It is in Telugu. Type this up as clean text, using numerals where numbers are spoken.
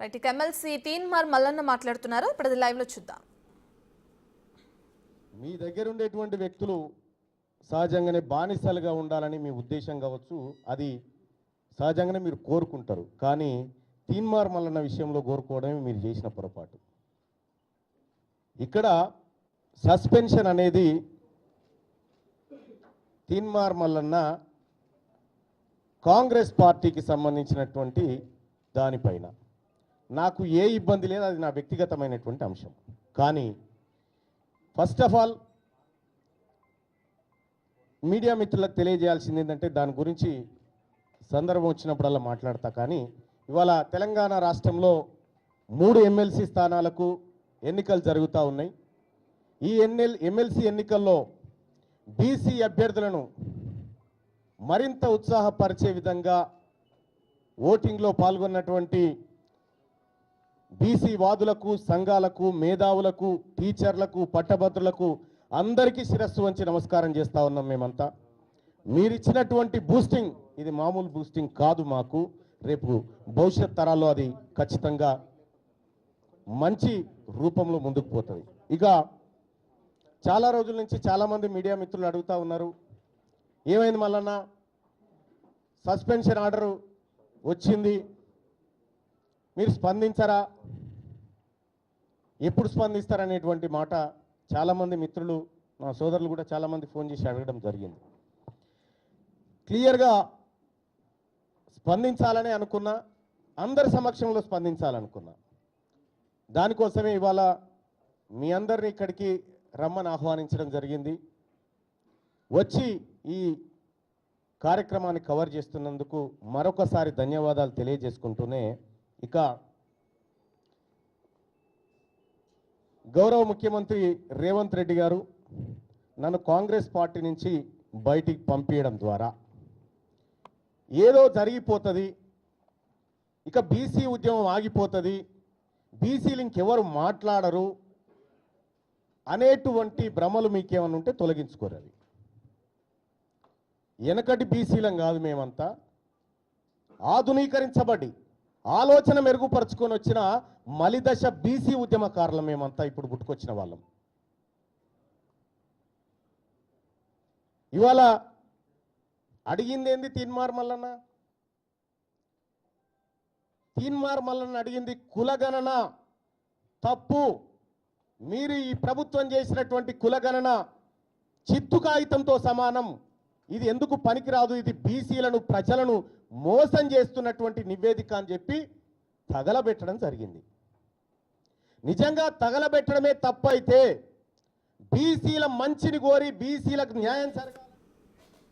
రైట్ ఇక ఎమ్మెల్సీ తీన్మార్ మల్లన్న మాట్లాడుతున్నారు. ఇప్పుడు అది లైవ్ లో చూద్దాం. మీ దగ్గర ఉండేటువంటి వ్యక్తులు సహజంగానే బానిసలుగా ఉండాలని మీ ఉద్దేశం కావచ్చు, అది సహజంగానే మీరు కోరుకుంటారు. కానీ తీన్మార్ మల్లన్న విషయంలో కోరుకోవడమే మీరు చేసిన పొరపాటు. ఇక్కడ సస్పెన్షన్ అనేది తీన్మార్ మల్లన్న కాంగ్రెస్ పార్టీకి సంబంధించినటువంటి దానిపైన నాకు ఏ ఇబ్బంది లేదు, అది నా వ్యక్తిగతమైనటువంటి అంశం. కానీ ఫస్ట్ ఆఫ్ ఆల్ మీడియా మిత్రులకు తెలియజేయాల్సింది ఏంటంటే, దాని గురించి సందర్భం వచ్చినప్పుడల్లా మాట్లాడతా. కానీ ఇవాళ తెలంగాణ రాష్ట్రంలో 3 ఎమ్మెల్సీ స్థానాలకు ఎన్నికలు జరుగుతూ ఉన్నాయి. ఈ ఎమ్మెల్సీ ఎన్నికల్లో బీసీ అభ్యర్థులను మరింత ఉత్సాహపరిచే విధంగా ఓటింగ్లో పాల్గొన్నటువంటి బీసీ వాదులకు, సంఘాలకు, మేధావులకు, టీచర్లకు, పట్టభద్రులకు అందరికీ శిరస్సు వంచి నమస్కారం చేస్తూ ఉన్నాం. మేమంతా మీరిచ్చినటువంటి బూస్టింగ్ ఇది మామూలు బూస్టింగ్ కాదు. మాకు రేపు భవిష్యత్ తరాల్లో అది ఖచ్చితంగా మంచి రూపంలో ముందుకు పోతుంది. ఇక చాలా రోజుల నుంచి చాలామంది మీడియా మిత్రులు అడుగుతూ ఉన్నారు, ఏమైంది మల్లన్న, సస్పెన్షన్ ఆర్డర్ వచ్చింది, మీరు స్పందించరా, ఎప్పుడు స్పందిస్తారనేటువంటి మాట చాలామంది మిత్రులు, మా సోదరులు కూడా చాలామంది ఫోన్ చేసి అడగడం జరిగింది. క్లియర్గా స్పందించాలని అనుకున్నా, అందరి సమక్షంలో స్పందించాలనుకున్నా. దానికోసమే ఇవాళ మీ అందరిని ఇక్కడికి రమ్మని ఆహ్వానించడం జరిగింది. వచ్చి ఈ కార్యక్రమాన్ని కవర్ చేస్తున్నందుకు మరొకసారి ధన్యవాదాలు తెలియజేసుకుంటూనే, ఇక గౌరవ ముఖ్యమంత్రి రేవంత్ రెడ్డి గారు నన్ను కాంగ్రెస్ పార్టీ నుంచి బయటికి పంపించడం ద్వారా ఏదో జరిగిపోతుంది, ఇక బీసీ ఉద్యమం ఆగిపోతుంది, బీసీలు ఇంకెవరు మాట్లాడరు అనేటువంటి భ్రమలు మీకేమన్నా ఉంటే తొలగించుకోరు. అవి వెనకటి బీసీలం కాదు, మేమంతా ఆధునీకరించబడి ఆలోచన మెరుగుపరుచుకొని వచ్చిన మలిదశ బీసీ ఉద్యమకారులు మేమంతా ఇప్పుడు పుట్టుకొచ్చిన వాళ్ళం. ఇవాళ అడిగింది ఏంది తీన్మార్ మల్లన్న? తీన్మార్ మల్లన్న అడిగింది కులగణన తప్పు, మీరు ఈ ప్రభుత్వం చేసినటువంటి కులగణన చిత్తు కాగితంతో సమానం, ఇది ఎందుకు పనికిరాదు, ఇది బీసీలను ప్రజలను మోసం చేస్తున్నటువంటి నివేదిక అని చెప్పి తగలబెట్టడం జరిగింది. నిజంగా తగలబెట్టడమే తప్పైతే బీసీల మంచిని కోరి బీసీలకు న్యాయం జరగాలి.